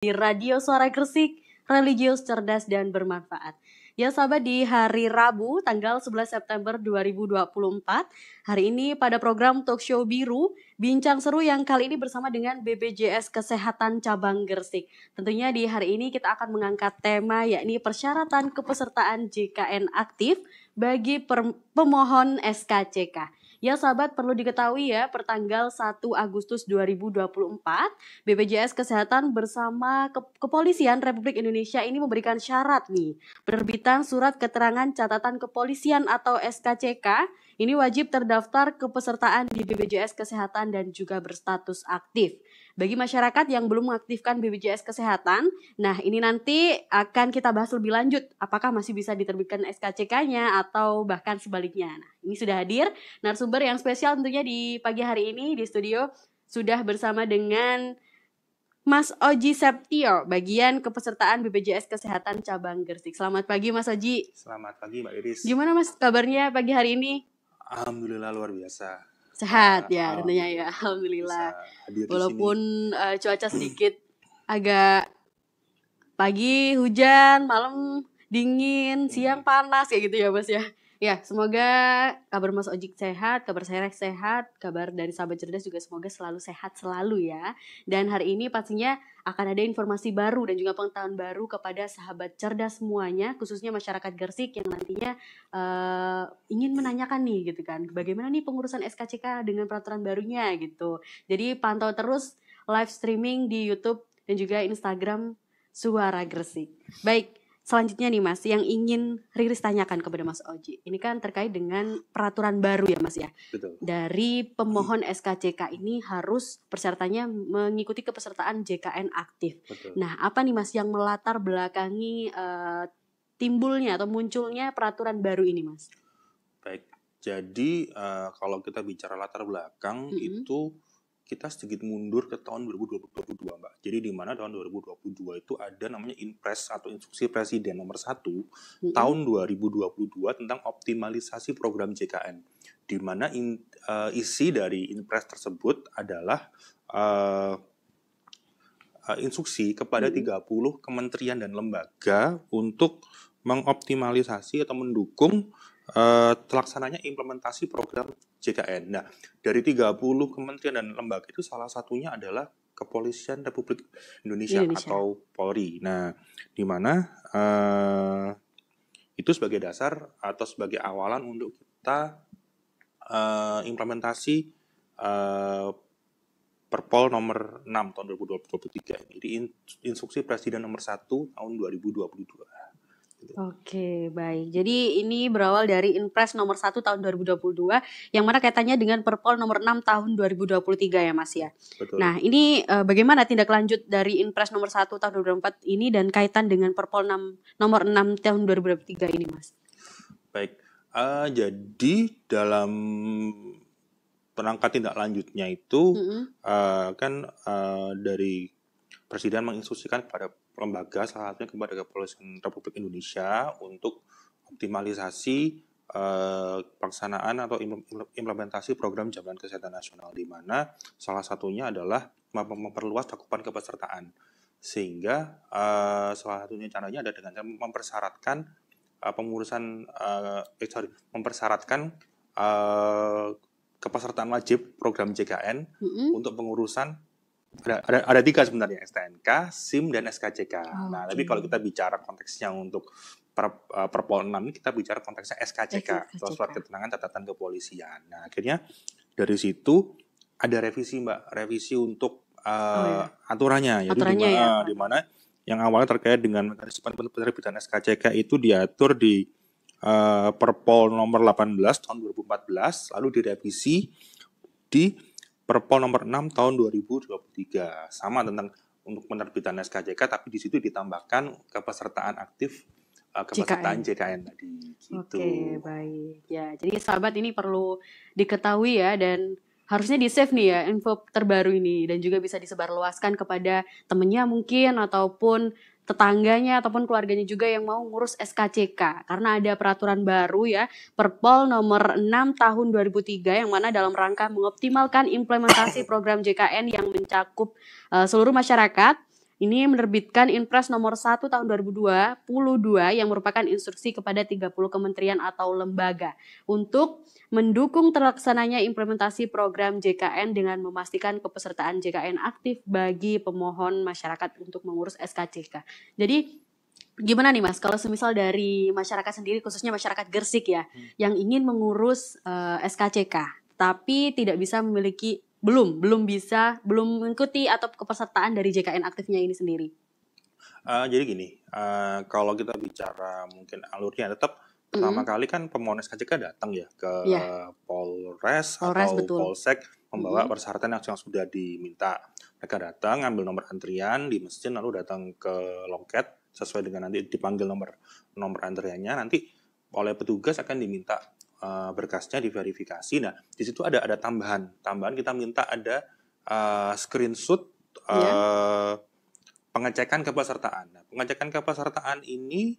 di Radio Suara Gresik, religius, cerdas, dan bermanfaat. Ya sahabat, di hari Rabu tanggal 11 September 2024, hari ini pada program Talk Show Biru, bincang seru yang kali ini bersama dengan BPJS Kesehatan Cabang Gresik. Tentunya di hari ini kita akan mengangkat tema yakni persyaratan kepesertaan JKN aktif bagi pemohon SKCK. Ya sahabat, perlu diketahui ya, pertanggal 1 Agustus 2024, BPJS Kesehatan bersama Kepolisian Republik Indonesia ini memberikan syarat nih. Penerbitan surat keterangan catatan kepolisian atau SKCK ini wajib terdaftar kepesertaan di BPJS Kesehatan dan juga berstatus aktif. Bagi masyarakat yang belum mengaktifkan BPJS Kesehatan, nah ini nanti akan kita bahas lebih lanjut. Apakah masih bisa diterbitkan SKCK-nya atau bahkan sebaliknya. Nah, ini sudah hadir narasumber yang spesial tentunya di pagi hari ini di studio sudah bersama dengan Mas Oji Septio, bagian kepesertaan BPJS Kesehatan Cabang Gresik. Selamat pagi Mas Oji. Selamat pagi Mbak Iris. Gimana Mas kabarnya pagi hari ini? Alhamdulillah luar biasa. Sehat ya tentunya ya, alhamdulillah. Walaupun cuaca sedikit agak pagi hujan, malam dingin, siang panas kayak gitu ya Mas ya. Ya, semoga kabar Mas Ojik sehat, kabar saya sehat, kabar dari sahabat cerdas juga semoga selalu sehat selalu ya. Dan hari ini pastinya akan ada informasi baru dan juga pengetahuan baru kepada sahabat cerdas semuanya, khususnya masyarakat Gresik yang nantinya ingin menanyakan nih gitu kan, bagaimana nih pengurusan SKCK dengan peraturan barunya gitu. Jadi pantau terus live streaming di YouTube dan juga Instagram Suara Gresik. Baik. Selanjutnya nih Mas, yang ingin Riris tanyakan kepada Mas Oji, ini kan terkait dengan peraturan baru ya Mas ya. Betul. Dari pemohon SKCK ini harus persyaratannya mengikuti kepesertaan JKN aktif. Betul. Nah, apa nih Mas yang melatar belakangi timbulnya atau munculnya peraturan baru ini Mas? Baik, jadi kalau kita bicara latar belakang itu kita sedikit mundur ke tahun 2022 Mbak. Jadi di mana tahun 2022 itu ada namanya Inpres atau Instruksi Presiden nomor 1 tahun 2022 tentang optimalisasi program JKN. Di mana isi dari Inpres tersebut adalah instruksi kepada 30 kementerian dan lembaga untuk mengoptimalisasi atau mendukung terlaksananya implementasi program JKN. Nah, dari 30 kementerian dan lembaga itu salah satunya adalah Kepolisian Republik Indonesia. Atau Polri. Nah, di mana itu sebagai dasar atau sebagai awalan untuk kita implementasi Perpol nomor 6 tahun 2023. Jadi instruksi Presiden nomor 1 tahun 2022. Oke, baik. Jadi ini berawal dari Inpres nomor 1 tahun 2022 yang mana kaitannya dengan Perpol nomor 6 tahun 2023 ya Mas ya. Betul. Nah, ini bagaimana tindak lanjut dari Inpres nomor 1 tahun 2024 ini dan kaitan dengan Perpol nomor 6 tahun 2023 ini Mas? Baik. Jadi dalam perangkat tindak lanjutnya itu kan dari Presiden menginstruksikan kepada lembaga, salah satunya kepada Kepolisian Republik Indonesia untuk optimalisasi pelaksanaan atau implementasi program Jaminan Kesehatan Nasional, di mana salah satunya adalah memperluas cakupan kepesertaan. Sehingga salah satunya caranya ada dengan mempersyaratkan kepesertaan wajib program JKN untuk pengurusan ada 3 sebenarnya, STNK, SIM, dan SKCK. Nah, tapi kalau kita bicara konteksnya untuk Perpol 6 ini, kita bicara konteksnya SKCK, atau surat keterangan catatan kepolisian. Nah, akhirnya dari situ ada revisi Mbak, revisi untuk aturannya, yaitu di mana yang awalnya terkait dengan mekanisme penerbitan SKCK itu diatur di Perpol nomor 18 tahun 2014, lalu direvisi di Perpol nomor 6 tahun 2023. Sama tentang untuk penerbitan SKCK, tapi di situ ditambahkan kepesertaan aktif kepesertaan JKN tadi. Gitu. Oke, baik. Ya, jadi sahabat ini perlu diketahui ya, dan harusnya di-save nih ya info terbaru ini, dan juga bisa disebarluaskan kepada temennya mungkin ataupun tetangganya ataupun keluarganya juga yang mau ngurus SKCK, karena ada peraturan baru ya, Perpol nomor 6 tahun 2003 yang mana dalam rangka mengoptimalkan implementasi program JKN yang mencakup seluruh masyarakat. ini menerbitkan Inpres nomor 1 tahun 2022 yang merupakan instruksi kepada 30 kementerian atau lembaga untuk mendukung terlaksananya implementasi program JKN dengan memastikan kepesertaan JKN aktif bagi pemohon masyarakat untuk mengurus SKCK. Jadi gimana nih Mas, kalau semisal dari masyarakat sendiri, khususnya masyarakat Gresik ya, yang ingin mengurus SKCK, tapi tidak bisa memiliki, belum mengikuti atau kepesertaan dari JKN aktifnya ini sendiri? Jadi gini, kalau kita bicara mungkin alurnya tetap pertama kali kan pemohon SKCK datang ya ke Polres atau betul. Polsek membawa persyaratan yang sudah diminta. Mereka datang ngambil nomor antrian di mesin, lalu datang ke loket sesuai dengan nanti dipanggil nomor antriannya, nanti oleh petugas akan diminta berkasnya diverifikasi. Nah, di situ ada tambahan kita minta ada screenshot pengecekan kepesertaan. Nah, pengecekan kepesertaan ini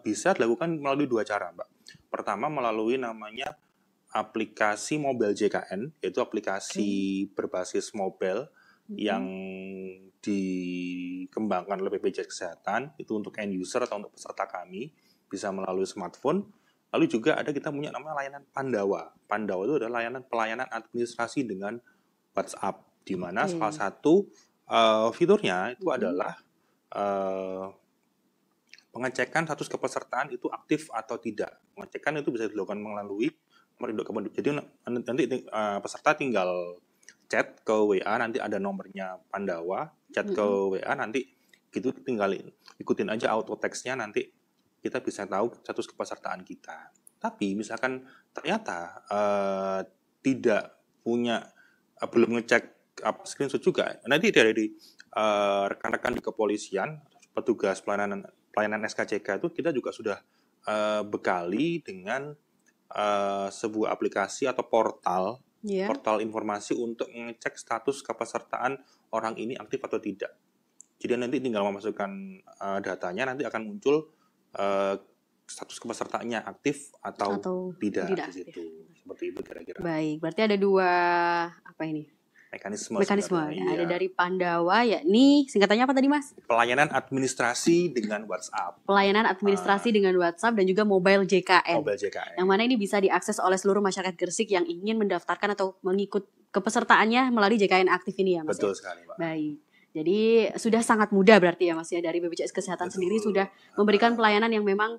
bisa dilakukan melalui 2 cara, Mbak. Pertama melalui namanya aplikasi mobile JKN, yaitu aplikasi berbasis mobile yang dikembangkan oleh BPJS Kesehatan, itu untuk end user atau untuk peserta kami, bisa melalui smartphone. Lalu juga kita punya namanya layanan Pandawa. Pandawa itu adalah pelayanan administrasi dengan WhatsApp, di mana salah satu fiturnya itu adalah pengecekan status kepesertaan itu aktif atau tidak. Pengecekan itu bisa dilakukan melalui nomor induk kependudukan. Jadi nanti peserta tinggal chat ke WA, nanti ada nomornya Pandawa, chat ke WA, nanti gitu tinggal ikutin aja auto text-nya, nanti kita bisa tahu status kepesertaan kita. Tapi misalkan ternyata tidak punya, belum ngecek screenshot juga, nanti dari rekan-rekan di kepolisian, petugas pelayanan SKCK itu kita juga sudah bekali dengan sebuah aplikasi atau portal informasi untuk mengecek status kepesertaan orang ini aktif atau tidak. Jadi nanti tinggal memasukkan datanya, nanti akan muncul status kepesertaannya aktif atau tidak di situ. Seperti itu kira-kira. Baik, berarti ada 2 mekanisme ya. Ada dari Pandawa, yakni singkatannya apa tadi Mas? Pelayanan administrasi dengan WhatsApp. Pelayanan administrasi dengan WhatsApp dan juga mobile JKN. Yang mana ini bisa diakses oleh seluruh masyarakat Gresik yang ingin mendaftarkan atau mengikut kepesertaannya melalui JKN aktif ini ya Mas. Betul sekali, Pak. Baik. Jadi sudah sangat mudah berarti ya Mas ya, dari BPJS Kesehatan sendiri sudah memberikan pelayanan yang memang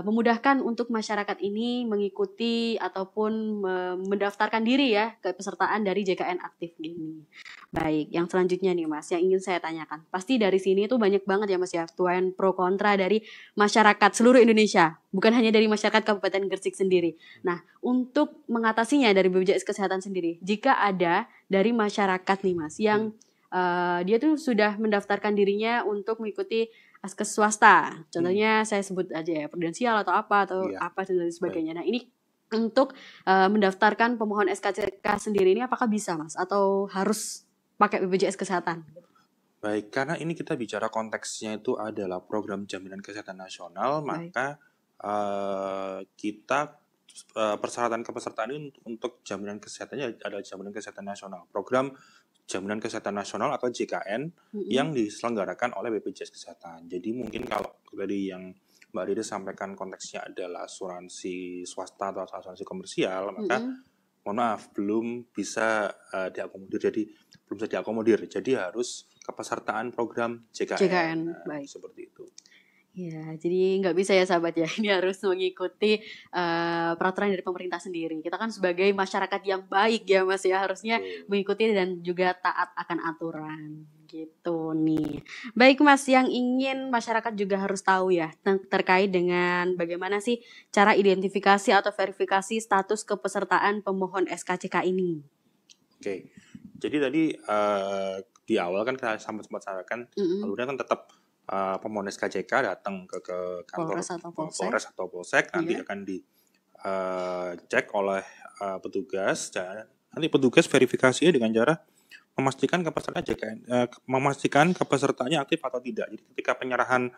memudahkan untuk masyarakat ini mengikuti ataupun mendaftarkan diri ya ke pesertaan dari JKN aktif ini. Baik, yang selanjutnya nih Mas, yang ingin saya tanyakan. Pasti dari sini tuh banyak banget ya Mas ya, tuan pro kontra dari masyarakat seluruh Indonesia, bukan hanya dari masyarakat Kabupaten Gresik sendiri. Nah, untuk mengatasinya dari BPJS Kesehatan sendiri, jika ada dari masyarakat nih Mas, yang dia tuh sudah mendaftarkan dirinya untuk mengikuti askes swasta, contohnya saya sebut aja ya prudensial atau apa dan sebagainya. Nah ini untuk mendaftarkan pemohon SKCK sendiri ini apakah bisa Mas atau harus pakai BPJS Kesehatan? Baik, karena ini kita bicara konteksnya itu adalah program jaminan kesehatan nasional, maka kita persyaratan kepesertaan ini untuk jaminan kesehatannya adalah jaminan kesehatan nasional. Program Jaminan Kesehatan Nasional atau JKN yang diselenggarakan oleh BPJS Kesehatan. Jadi mungkin kalau tadi yang Mbak Riri sampaikan konteksnya adalah asuransi swasta atau asuransi komersial, maka mohon maaf belum bisa diakomodir. Jadi harus kepesertaan program JKN. Baik. Seperti itu. Ya, jadi nggak bisa ya sahabat ya, ini harus mengikuti peraturan dari pemerintah sendiri. Kita kan sebagai masyarakat yang baik ya Mas ya, harusnya mengikuti dan juga taat akan aturan gitu nih. Baik Mas, yang ingin masyarakat juga harus tahu ya terkait dengan bagaimana sih cara identifikasi atau verifikasi status kepesertaan pemohon SKCK ini. Oke, jadi tadi di awal kan kita sempat sampaikan, alurnya kan tetap pemohon SKCK datang ke kantor Polres atau Polsek, nanti akan dicek oleh petugas, dan nanti petugas verifikasinya dengan cara memastikan kepesertaannya aktif atau tidak. Jadi ketika penyerahan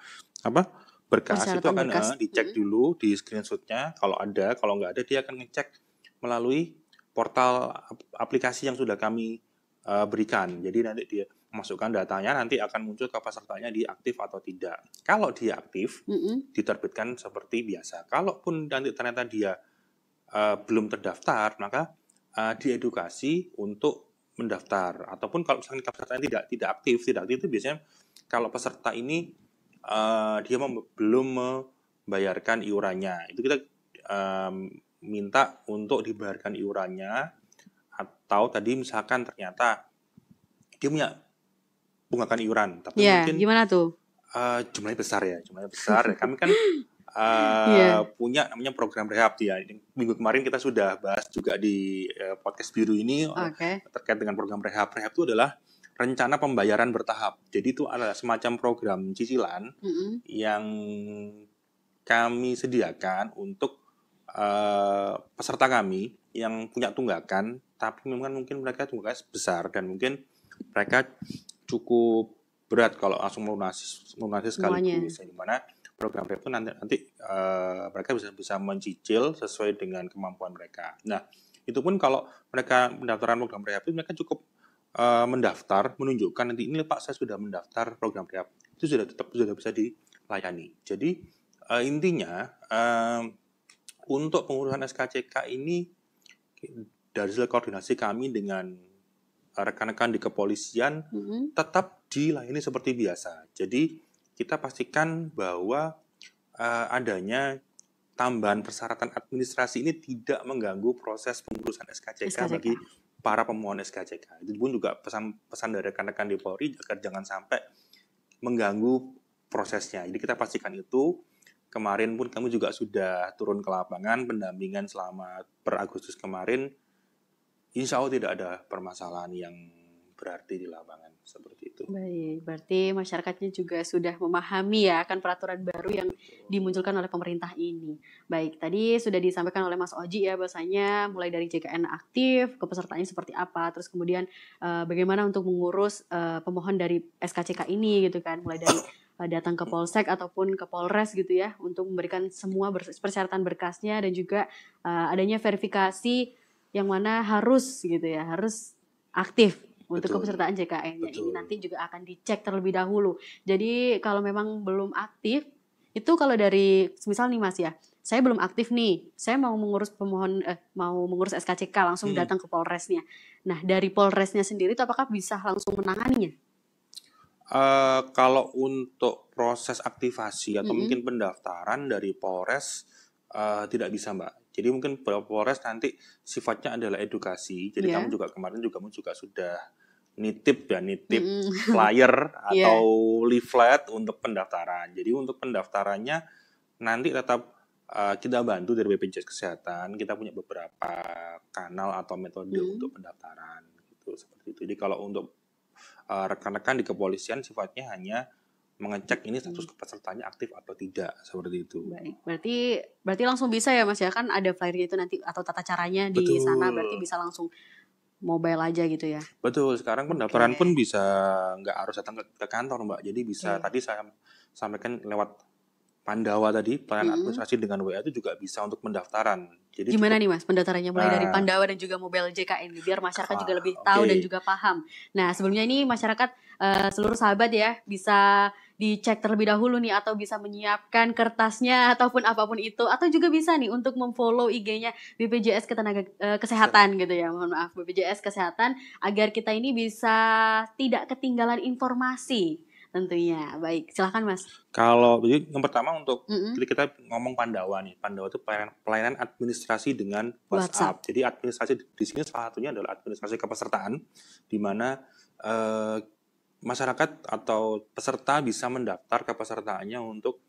berkas itu akan dicek dulu di screenshotnya, kalau ada, kalau nggak ada dia akan ngecek melalui portal aplikasi yang sudah kami berikan. Jadi nanti dia memasukkan datanya, nanti akan muncul ke pesertanya dia aktif atau tidak. Kalau dia aktif, diterbitkan seperti biasa. Kalaupun nanti ternyata dia belum terdaftar, maka diedukasi untuk mendaftar. Ataupun kalau misalnya pesertanya tidak aktif itu biasanya kalau peserta ini dia belum membayarkan iurannya, itu kita minta untuk dibayarkan iurannya. Atau tadi misalkan ternyata dia punya tunggakan iuran, tapi mungkin gimana tuh? Jumlahnya besar. Kami kan punya namanya program rehab ya. Minggu kemarin kita sudah bahas juga di podcast biru ini terkait dengan program rehab. Rehab itu adalah rencana pembayaran bertahap. Jadi itu adalah semacam program cicilan yang kami sediakan untuk peserta kami yang punya tunggakan, tapi memang mungkin mereka tunggakannya besar dan mungkin mereka cukup berat kalau langsung melunasi sekaligus. Di mana program rehab itu nanti mereka bisa mencicil sesuai dengan kemampuan mereka. Nah, itu pun kalau mereka mendaftarkan program rehab itu mereka cukup mendaftar, menunjukkan nanti ini Pak saya sudah mendaftar program rehab. Itu sudah bisa dilayani. Jadi intinya untuk pengurusan SKCK ini dari hasil koordinasi kami dengan rekan-rekan di kepolisian tetap dilayani seperti biasa. Jadi kita pastikan bahwa adanya tambahan persyaratan administrasi ini tidak mengganggu proses pengurusan SKCK bagi para pemohon SKCK. Itu pun juga pesan dari rekan-rekan di Polri agar jangan sampai mengganggu prosesnya. Jadi kita pastikan itu. Kemarin pun kami juga sudah turun ke lapangan pendampingan selama per Agustus kemarin. Insya Allah tidak ada permasalahan yang berarti di lapangan seperti itu. Baik, berarti masyarakatnya juga sudah memahami ya akan peraturan baru yang dimunculkan oleh pemerintah ini. Baik, tadi sudah disampaikan oleh Mas Oji ya bahwasanya mulai dari JKN aktif, kepesertaannya seperti apa, terus kemudian bagaimana untuk mengurus pemohon dari SKCK ini gitu kan, mulai dari datang ke Polsek ataupun ke Polres gitu ya untuk memberikan semua persyaratan berkasnya dan juga adanya verifikasi yang mana harus gitu ya, harus aktif untuk kepesertaan JKN-nya. Ini nanti juga akan dicek terlebih dahulu. Jadi kalau memang belum aktif, itu kalau dari misal nih Mas ya, saya belum aktif nih, saya mau mengurus mau mengurus SKCK langsung datang ke Polresnya. Nah dari Polresnya sendiri itu apakah bisa langsung menanganinya? Kalau untuk proses aktivasi atau mungkin pendaftaran dari Polres tidak bisa Mbak. Jadi mungkin Polres nanti sifatnya adalah edukasi. Jadi kami juga kemarin juga sudah nitip flyer atau leaflet untuk pendaftaran. Jadi untuk pendaftarannya nanti tetap kita bantu dari BPJS Kesehatan. Kita punya beberapa kanal atau metode untuk pendaftaran gitu seperti itu. Jadi kalau untuk rekan-rekan di kepolisian sifatnya hanya mengecek ini status kepesertaannya aktif atau tidak seperti itu. Baik, berarti langsung bisa ya Mas ya, kan ada flyernya itu nanti atau tata caranya di sana, berarti bisa langsung mobile aja gitu ya. Betul, sekarang pendaftaran pun bisa nggak harus datang ke kantor Mbak, jadi bisa tadi saya sampaikan lewat Pandawa tadi, pelayanan administrasi dengan WA itu juga bisa untuk pendaftaran. Jadi gimana nih Mas pendaftarannya mulai dari Pandawa dan juga mobile JKN biar masyarakat juga lebih tahu dan juga paham. Nah sebelumnya ini masyarakat seluruh sahabat ya bisa dicek terlebih dahulu nih atau bisa menyiapkan kertasnya ataupun apapun itu atau juga bisa nih untuk memfollow IG-nya BPJS Kesehatan gitu ya, mohon maaf BPJS Kesehatan agar kita ini bisa tidak ketinggalan informasi. Tentunya. Baik, silakan Mas. Kalau jadi yang pertama untuk kita ngomong Pandawa nih. Pandawa itu pelayanan administrasi dengan WhatsApp. Jadi administrasi di sini salah satunya adalah administrasi kepesertaan di mana masyarakat atau peserta bisa mendaftar kepesertaannya untuk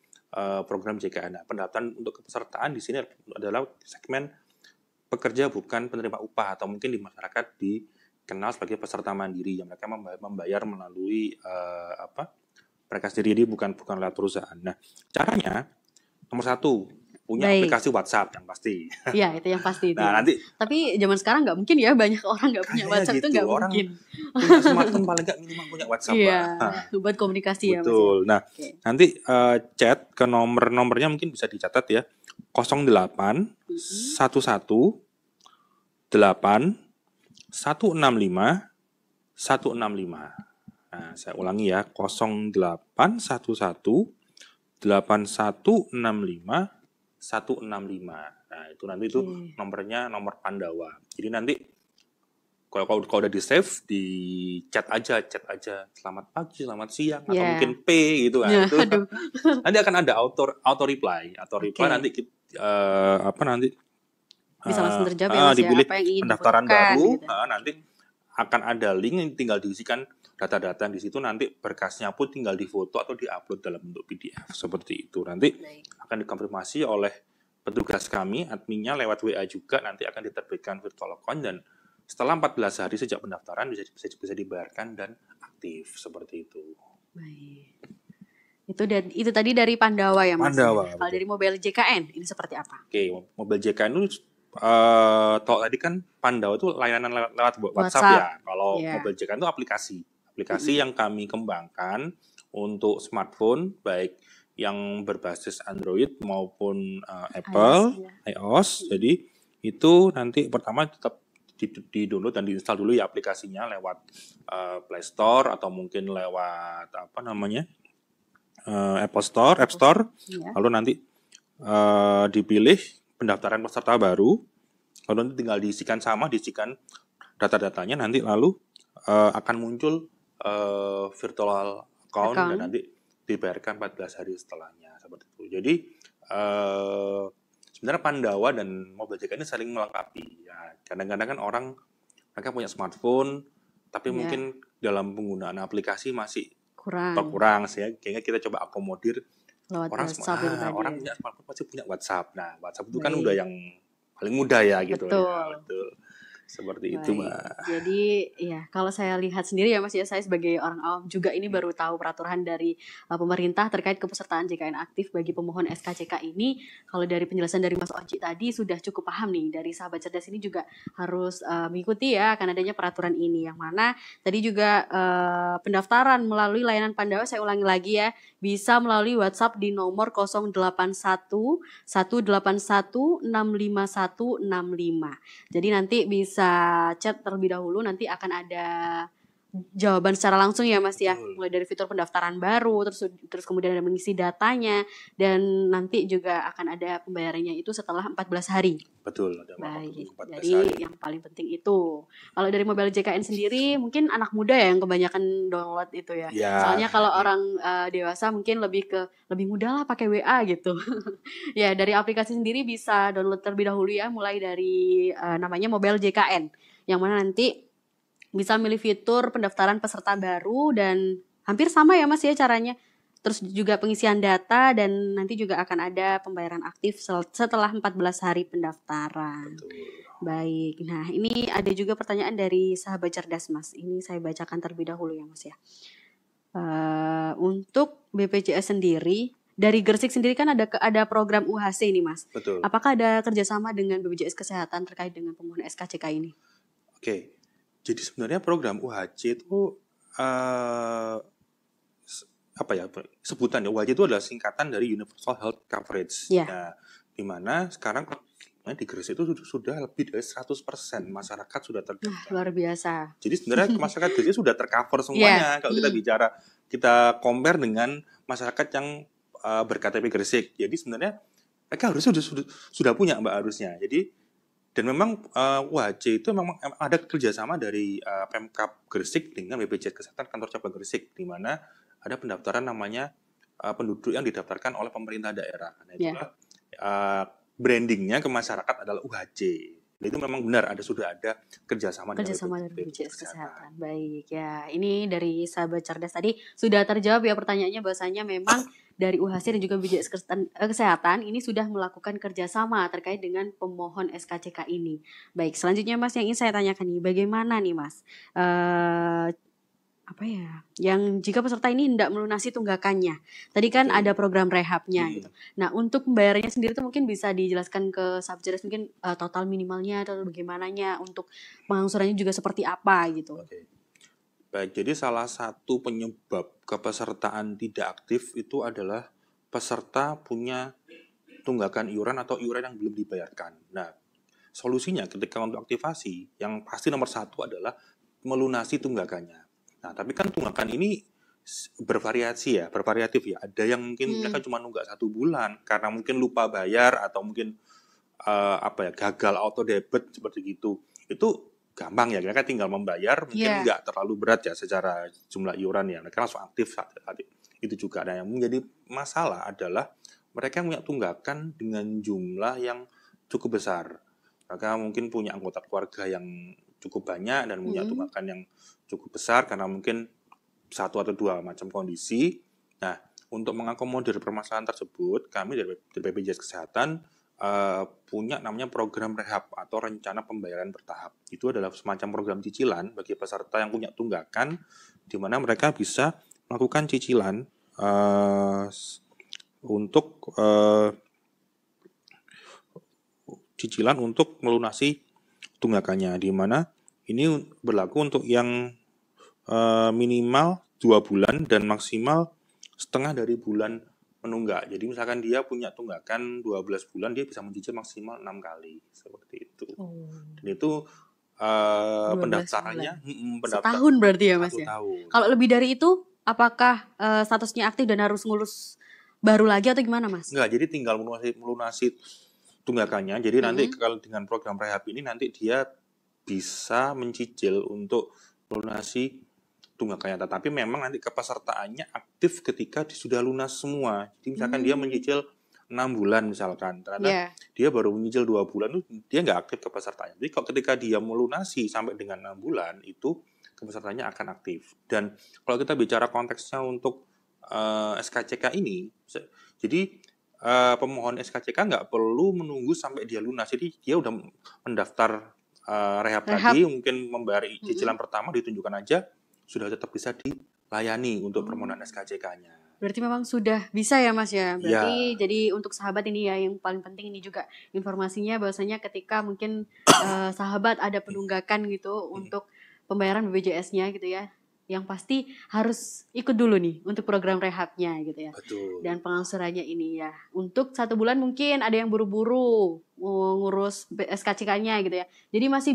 program JKN. Nah, pendaftaran untuk kepesertaan di sini adalah segmen pekerja bukan penerima upah atau mungkin di masyarakat dikenal sebagai peserta mandiri yang mereka membayar melalui mereka sendiri, bukan lewat perusahaan. Nah, caranya nomor 1 punya aplikasi WhatsApp yang pasti. Iya, itu yang pasti. Nah, nanti. Tapi zaman sekarang nggak mungkin ya, banyak orang nggak punya WhatsApp gitu, itu nggak mungkin. Punya smartphone paling nggak minimal punya WhatsApp. Iya, buat komunikasi ya. Betul. Nah, nanti chat ke nomornya mungkin bisa dicatat ya. 08 11 8 165 165. Nah, saya ulangi ya, 0811 8165 165. Nah, itu nanti itu nomornya nomor Pandawa. Jadi nanti kalau udah di save, di chat aja, selamat pagi, selamat siang, atau mungkin P gitu kan. Itu nanti akan ada auto reply. Nanti nanti bisa langsung terjawab ya Mas, dipilih apa yang ingin pendaftaran baru, gitu. Nanti akan ada link yang tinggal diisikan data-data di situ, nanti berkasnya pun tinggal difoto atau diupload dalam bentuk PDF seperti itu. Nanti akan dikonfirmasi oleh petugas kami, adminnya lewat WA juga, nanti akan diterbitkan virtual account, dan setelah 14 hari sejak pendaftaran bisa dibayarkan dan aktif seperti itu. Baik. Itu tadi dari Pandawa ya Mas. Pandawa. Kalau dari Mobile JKN ini seperti apa? Oke, Mobile JKN itu tadi kan Pandawa itu layanan lewat WhatsApp ya. Kalau Mobile JKN itu aplikasi yang kami kembangkan untuk smartphone, baik yang berbasis Android maupun Apple, iOS. Jadi itu nanti pertama tetap di-download dan diinstal dulu ya aplikasinya lewat Play Store atau mungkin lewat Apple Store, App Store. Lalu nanti dipilih pendaftaran peserta baru, lalu nanti tinggal diisikan data-datanya, nanti lalu akan muncul virtual account dan nanti dibayarkan 14 hari setelahnya seperti itu. Jadi sebenarnya Pandawa dan Mobile JKN ini saling melengkapi. Ya, kadang-kadang kan mereka punya smartphone, tapi mungkin dalam penggunaan aplikasi masih kurang sehingga kita coba akomodir orang punya smartphone pasti punya WhatsApp. Nah, WhatsApp itu kan udah yang paling mudah ya gitu. Betul. Seperti itu, Mbak. Jadi ya kalau saya lihat sendiri ya Mas ya, saya sebagai orang awam juga ini baru tahu peraturan dari pemerintah terkait kepesertaan JKN aktif bagi pemohon SKCK ini. Kalau dari penjelasan dari Mas Oji tadi sudah cukup paham nih, dari sahabat cerdas ini juga harus mengikuti ya akan adanya peraturan ini, yang mana tadi juga pendaftaran melalui layanan Pandawa, saya ulangi lagi ya, bisa melalui WhatsApp di nomor 081 181 651 65. Jadi nanti bisa chat terlebih dahulu, nanti akan ada jawaban secara langsung ya Mas ya, mulai dari fitur pendaftaran baru, terus kemudian ada mengisi datanya, dan nanti juga akan ada pembayarannya itu setelah 14 hari. Betul, ada 14 jadi hari. Yang paling penting itu. Kalau dari Mobile JKN sendiri, mungkin anak muda ya yang kebanyakan download itu ya. Soalnya kalau orang dewasa mungkin lebih mudah lah pakai WA gitu. Ya, dari aplikasi sendiri bisa download terlebih dahulu ya, mulai dari namanya Mobile JKN, yang mana nanti bisa milih fitur pendaftaran peserta baru, dan hampir sama ya Mas ya caranya. Terus juga pengisian data, dan nanti juga akan ada pembayaran aktif setelah 14 hari pendaftaran. Betul. Baik, nah ini ada juga pertanyaan dari sahabat cerdas Mas. Ini saya bacakan terlebih dahulu ya Mas ya. Untuk BPJS sendiri, dari Gresik sendiri kan ada program UHC ini Mas. Betul. Apakah ada kerjasama dengan BPJS Kesehatan terkait dengan pemohon SKCK ini? Oke. Jadi sebenarnya program UHC itu sebutannya UHC itu adalah singkatan dari Universal Health Coverage. Nah, di mana sekarang di Gresik itu sudah lebih dari 100% masyarakat sudah terdaftar. Luar biasa. Jadi sebenarnya masyarakat Gresik sudah tercover semuanya. Kalau kita compare dengan masyarakat yang berKTP Gresik. Jadi sebenarnya mereka harusnya sudah punya Mbak harusnya. Jadi dan memang UHC itu memang ada kerjasama dari Pemkab Gresik dengan BPJS Kesehatan kantor cabang Gresik, di mana ada pendaftaran namanya penduduk yang didaftarkan oleh pemerintah daerah. Nah, itulah brandingnya ke masyarakat adalah UHC. Nah, itu memang benar sudah ada kerjasama dari BPJS Kesehatan. Baik ya, ini dari sahabat cerdas tadi sudah terjawab ya pertanyaannya, bahwasanya memang dari UHC dan juga BPJS Kesehatan ini sudah melakukan kerjasama terkait dengan pemohon SKCK ini. Baik, selanjutnya Mas yang ingin saya tanyakan nih, bagaimana nih Mas yang jika peserta ini tidak melunasi tunggakannya, tadi kan ada program rehabnya gitu. Nah, untuk pembayarannya sendiri itu mungkin bisa dijelaskan ke sahabat cerdas, mungkin total minimalnya atau bagaimananya, untuk pengangsurannya juga seperti apa gitu. Baik, jadi salah satu penyebab kepesertaan tidak aktif itu adalah peserta punya tunggakan iuran atau iuran yang belum dibayarkan. Nah, solusinya ketika untuk aktivasi, yang pasti nomor satu adalah melunasi tunggakannya. Nah, tapi kan tunggakan ini bervariatif ya. Ada yang mungkin mereka cuma nunggak 1 bulan karena mungkin lupa bayar atau mungkin gagal auto debit seperti gitu. Itu gampang ya, mereka tinggal membayar, mungkin nggak terlalu berat ya secara jumlah iuran ya. Mereka langsung aktif saat itu juga. Nah, yang menjadi masalah adalah mereka yang punya tunggakan dengan jumlah yang cukup besar. Mereka mungkin punya anggota keluarga yang cukup banyak dan punya tunggakan yang cukup besar karena mungkin 1 atau 2 macam kondisi. Nah, untuk mengakomodir permasalahan tersebut, kami dari BPJS Kesehatan punya namanya program rehab atau rencana pembayaran bertahap. Itu adalah semacam program cicilan bagi peserta yang punya tunggakan, di mana mereka bisa melakukan cicilan untuk melunasi tunggakannya, di mana ini berlaku untuk yang minimal 2 bulan dan maksimal setengah dari bulan menunggak. Jadi misalkan dia punya tunggakan 12 bulan, dia bisa mencicil maksimal 6 kali seperti itu. Dan itu pendaftarannya setahun berarti ya Mas ya. Tahun. Kalau lebih dari itu, apakah statusnya aktif dan harus ngurus baru lagi atau gimana Mas? Enggak, jadi tinggal melunasi tunggakannya. Jadi nanti kalau dengan program rehab ini nanti dia bisa mencicil untuk melunasi tunggakannya. Tetapi memang nanti kepesertaannya aktif ketika sudah lunas semua. Jadi misalkan dia mencicil 6 bulan misalkan, ternyata dia baru menyicil 2 bulan, dia nggak aktif kepesertaannya. Jadi kalau ketika dia melunasi sampai dengan 6 bulan, itu kepesertaannya akan aktif. Dan kalau kita bicara konteksnya untuk SKCK ini, jadi pemohon SKCK nggak perlu menunggu sampai dia lunas. Jadi dia udah mendaftar rehab tadi, mungkin membayar cicilan pertama, ditunjukkan aja, sudah tetap bisa dilayani untuk permohonan SKCK-nya. Berarti memang sudah bisa ya Mas ya. Berarti jadi untuk sahabat ini ya, yang paling penting ini juga informasinya bahwasanya ketika mungkin sahabat ada penunggakan gitu untuk pembayaran BPJS-nya gitu ya, yang pasti harus ikut dulu nih untuk program rehabnya gitu ya. Betul. Dan pengangsurannya ini ya. Untuk 1 bulan mungkin ada yang buru-buru ngurus SKCK-nya gitu ya. Jadi masih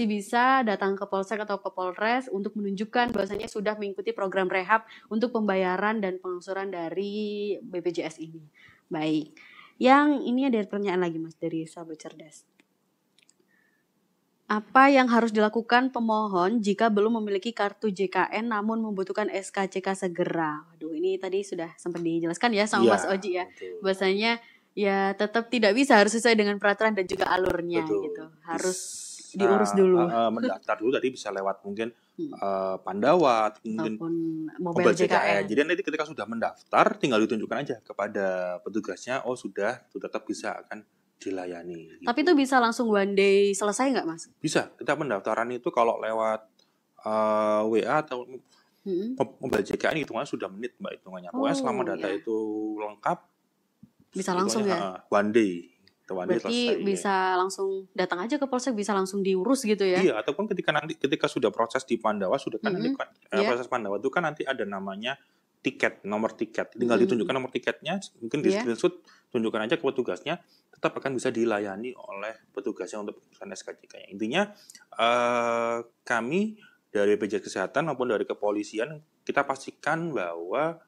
bisa datang ke Polsek atau ke Polres untuk menunjukkan bahwasanya sudah mengikuti program rehab untuk pembayaran dan pengangsuran dari BPJS ini. Baik. Yang ini ada pertanyaan lagi Mas dari Sahabat Cerdas. Apa yang harus dilakukan pemohon jika belum memiliki kartu JKN namun membutuhkan SKCK segera? Waduh, ini tadi sudah sempat dijelaskan ya sama Mas Oji ya. Bahwasanya ya tetap tidak bisa, harus sesuai dengan peraturan dan juga alurnya gitu. Harus diurus dulu. Mendaftar dulu tadi bisa lewat mungkin Pandawa atau mungkin mobile JKN. Jadi nanti ketika sudah mendaftar tinggal ditunjukkan aja kepada petugasnya, oh sudah, itu tetap bisa akan dilayani. Tapi itu bisa langsung one day selesai nggak Mas? Bisa. Kita pendaftaran itu kalau lewat WA atau mobile JKN hitungannya sudah menit Mbak, hitungannya. Pokoknya selama data itu lengkap bisa langsung ya? One day. Berarti bisa langsung datang aja ke Polsek, bisa langsung diurus gitu ya? Iya, ataupun ketika sudah proses di Pandawa, sudah kan nanti proses Pandawa itu kan nanti ada namanya nomor tiket. Tinggal ditunjukkan nomor tiketnya, mungkin di screenshot, tunjukkan aja ke petugasnya, tetap akan bisa dilayani oleh petugasnya untuk urusan SKCK-nya. Intinya kami dari BPJS Kesehatan maupun dari kepolisian, kita pastikan bahwa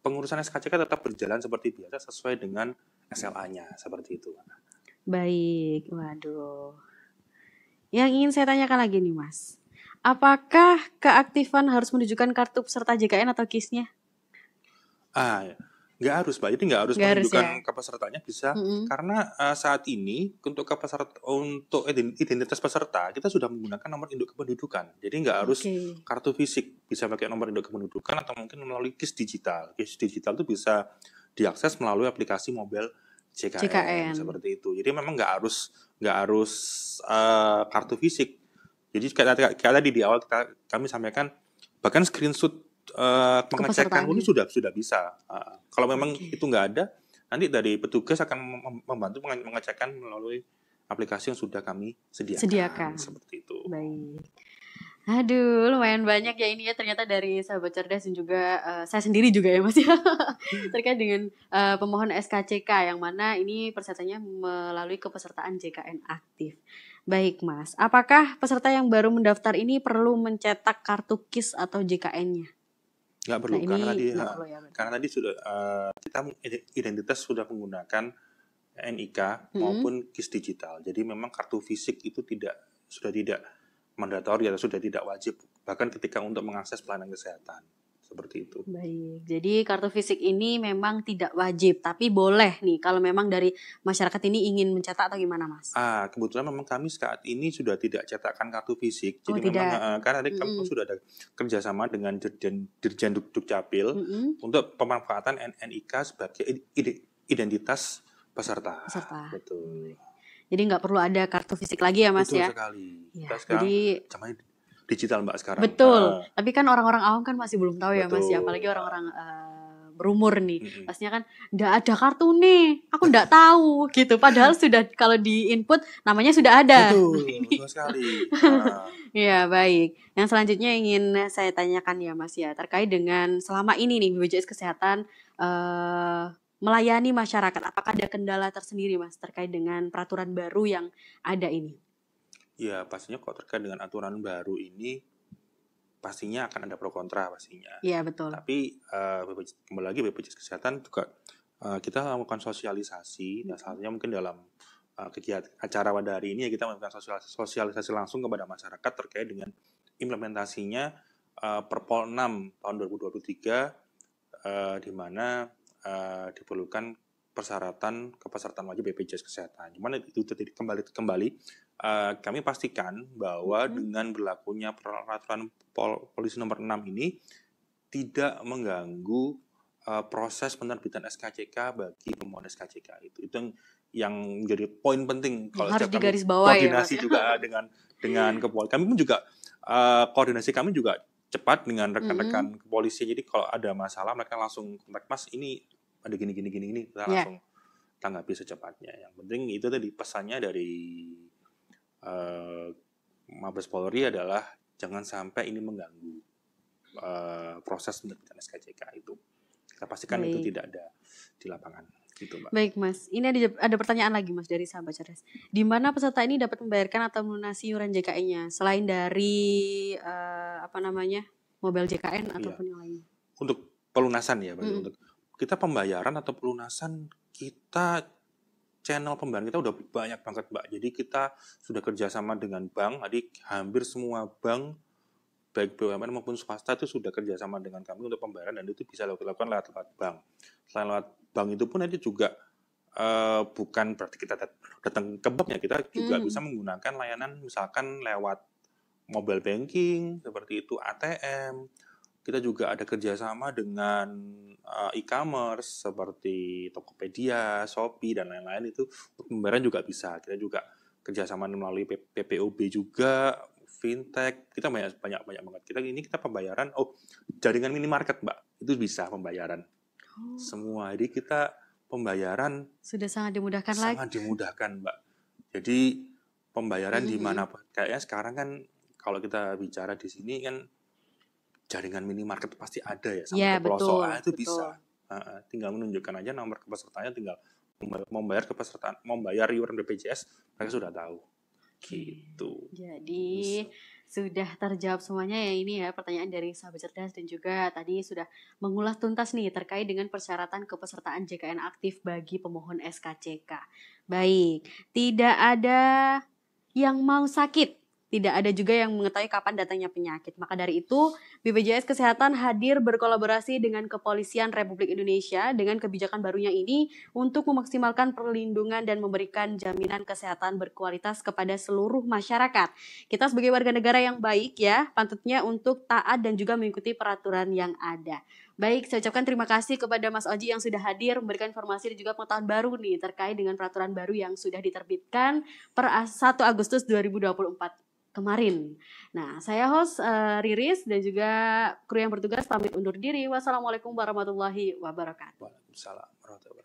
pengurusan SKCK tetap berjalan seperti biasa sesuai dengan SLA-nya, seperti itu. Baik, waduh. Yang ingin saya tanyakan lagi nih Mas, apakah keaktifan harus menunjukkan kartu peserta JKN atau KIS-nya? Nggak harus, Mbak. Jadi nggak harus menunjukkan kepesertanya, bisa. Karena saat ini untuk identitas peserta, kita sudah menggunakan nomor induk kependudukan. Jadi nggak harus kartu fisik. Bisa pakai nomor induk kependudukan atau mungkin melalui KIS digital. KIS digital itu bisa diakses melalui aplikasi mobile JKN. Seperti itu. Jadi memang nggak harus kartu fisik. Jadi kayak tadi di awal kami sampaikan, bahkan screenshot pengecekan ini sudah bisa. Kalau memang itu nggak ada, nanti dari petugas akan membantu mengecekkan melalui aplikasi yang sudah kami sediakan. Seperti itu. Baik. Aduh, lumayan banyak ya ini ya ternyata dari Sahabat Cerdas dan juga saya sendiri juga ya Mas ya. Terkait dengan pemohon SKCK yang mana ini persyaratannya melalui kepesertaan JKN aktif. Baik Mas, apakah peserta yang baru mendaftar ini perlu mencetak kartu KIS atau JKN-nya? Nggak perlu, Nah, karena tadi nggak perlu ya, karena tadi sudah kita identitas sudah menggunakan NIK maupun KIS digital. Jadi memang kartu fisik itu sudah tidak mandatori atau sudah tidak wajib bahkan ketika untuk mengakses pelayanan kesehatan. Seperti itu. Baik, jadi kartu fisik ini memang tidak wajib, tapi boleh nih kalau memang dari masyarakat ini ingin mencetak atau gimana Mas? Kebetulan memang kami saat ini sudah tidak cetakkan kartu fisik, Oh, jadi tidak. memang karena tadi kami sudah ada kerjasama dengan Dirjen Dukcapil untuk pemanfaatan NIK sebagai identitas peserta. Betul. Jadi nggak perlu ada kartu fisik lagi ya Mas. Betul ya? Sekali. Ya, Kita sekarang zamannya digital Mbak sekarang. Betul. Tapi kan orang-orang awam kan masih belum tahu ya Mas ya, apalagi orang-orang berumur nih. Pastinya kan nggak ada kartu nih, aku nggak tahu gitu. Padahal sudah kalau di input namanya sudah ada. Betul sekali. Ya baik. Yang selanjutnya ingin saya tanyakan ya Mas ya, terkait dengan selama ini nih BPJS Kesehatan melayani masyarakat. Apakah ada kendala tersendiri Mas terkait dengan peraturan baru yang ada ini? Ya pastinya kalau terkait dengan aturan baru ini pastinya akan ada pro kontra pastinya. Iya betul. Tapi kembali lagi BPJS Kesehatan juga kita melakukan sosialisasi. Dan salah satunya mungkin dalam kegiatan acara pada hari ini ya kita melakukan sosialisasi langsung kepada masyarakat terkait dengan implementasinya Perpol 6 tahun 2023 di mana diperlukan persyaratan kepesertaan wajib BPJS Kesehatan. Cuman itu kembali kami pastikan bahwa dengan berlakunya peraturan polisi nomor 6 ini tidak mengganggu proses penerbitan SKCK bagi pemohon SKCK itu yang menjadi poin penting kalau harus digarisbawahi koordinasi juga dengan kepolisian. Kami pun juga koordinasi kami juga cepat dengan rekan-rekan kepolisian. Jadi kalau ada masalah mereka langsung kontak, Mas ini ada gini kita langsung tanggapi secepatnya. Yang penting itu tadi pesannya dari Mabes Polri adalah jangan sampai ini mengganggu proses penerbitan SKCK itu. Kita pastikan itu tidak ada di lapangan. Gitu, Mbak. Baik Mas, ini ada pertanyaan lagi Mas dari sahabat cerdas. Di mana peserta ini dapat membayarkan atau melunasi iuran JKN-nya selain dari mobile JKN ataupun yang lainnya? Untuk pelunasan ya, untuk kita pembayaran atau pelunasan kita channel pembayaran kita udah banyak banget Mbak. Jadi kita sudah kerjasama dengan bank. Jadi hampir semua bank baik BUMN maupun swasta itu sudah kerjasama dengan kami untuk pembayaran dan itu bisa dilakukan lewat bank. Selain lewat bank itu pun nanti juga bukan berarti kita datang ke banknya, kita juga bisa menggunakan layanan misalkan lewat mobile banking seperti itu, ATM. Kita juga ada kerjasama dengan e-commerce seperti Tokopedia, Shopee dan lain-lain itu untuk pembayaran juga bisa. Kita juga kerjasama melalui PPOB juga, fintech. Kita banyak banget. Kita pembayaran. Jaringan minimarket Mbak itu bisa pembayaran semua. Jadi kita pembayaran sudah sangat dimudahkan sangat dimudahkan Mbak. Jadi pembayaran di mana kayaknya sekarang kan kalau kita bicara di sini kan jaringan minimarket pasti ada ya sampai ke pelosok itu bisa. Tinggal menunjukkan aja nomor kepesertaannya, tinggal membayar iuran BPJS, mereka sudah tahu. Gitu. Jadi sudah terjawab semuanya ya ini ya pertanyaan dari sahabat cerdas dan juga tadi sudah mengulas tuntas nih terkait dengan persyaratan kepesertaan JKN aktif bagi pemohon SKCK. Baik, tidak ada yang mau sakit. Tidak ada juga yang mengetahui kapan datangnya penyakit. Maka dari itu, BPJS Kesehatan hadir berkolaborasi dengan Kepolisian Republik Indonesia dengan kebijakan barunya ini untuk memaksimalkan perlindungan dan memberikan jaminan kesehatan berkualitas kepada seluruh masyarakat. Kita sebagai warga negara yang baik ya, pantutnya untuk taat dan juga mengikuti peraturan yang ada. Baik, saya ucapkan terima kasih kepada Mas Oji yang sudah hadir memberikan informasi dan juga pengetahuan baru nih terkait dengan peraturan baru yang sudah diterbitkan per 1 Agustus 2024. Kemarin. Nah, saya host Riris dan juga kru yang bertugas pamit undur diri. Wassalamualaikum warahmatullahi wabarakatuh. Waalaikumsalam warahmatullahi wabarakatuh.